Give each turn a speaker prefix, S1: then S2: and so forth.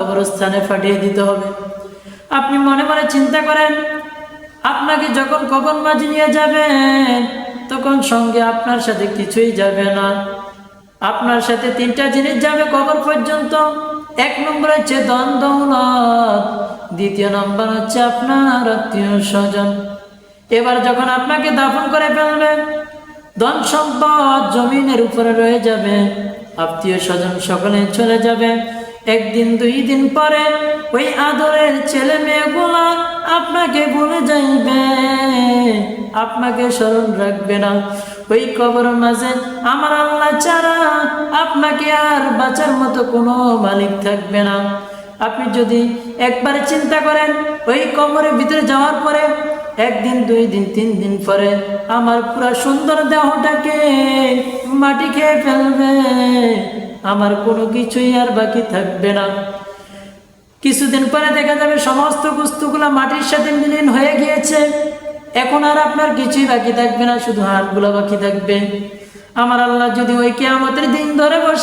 S1: কবরস্থানে পাঠিয়ে দিতে হবে। আপনি মনে মনে চিন্তা করেন, আপনাকে যখন কবর মাঝে নিয়ে যাবেন তখন সঙ্গে আপনার সাথে কিছুই যাবে না। আপনার সাথে তিনটা জিনিস যাবে কবর পর্যন্ত। এক নম্বর হচ্ছে ধন দৌলত, দ্বিতীয় নম্বর হচ্ছে আপনার আত্মীয় স্বজন। এবার যখন আপনাকে দাফন করে ফেলবেন, ধন সম্পদ জমিনের উপরে রয়ে যাবে, আত্মীয় স্বজন সকলে চলে যাবে। একদিন দুই দিন পরে ওই আদরের ছেলে মেয়েগুলা আপনাকে ভুলে যাইবে, আপনাকে স্মরণ রাখবে না। ওই কবর মাঝে আমার আল্লাহ ছাড়া আপনাকে আর বাঁচার মতো কোনো মালিক থাকবে না। আপনি যদি একবার চিন্তা করেন, ওই কবরের ভিতরে যাওয়ার পরে একদিন দুই দিন তিন দিন পরে আমার পুরো সুন্দর দেহটাকে মাটি খেয়ে ফেলবে, আমার কোনো কিছুই আর বাকি থাকবে না। কিছুদিন পরে দেখা যাবে সমস্ত বস্তুগুলো মাটির সাথে বিলীন হয়ে গিয়েছে, এখন আর আপনার কিছুই বাকি থাকবে না, শুধু হাড়গুলো বাকি থাকবে। আমার আল্লাহ যদি ওই কিয়ামতের দিন ধরে বসে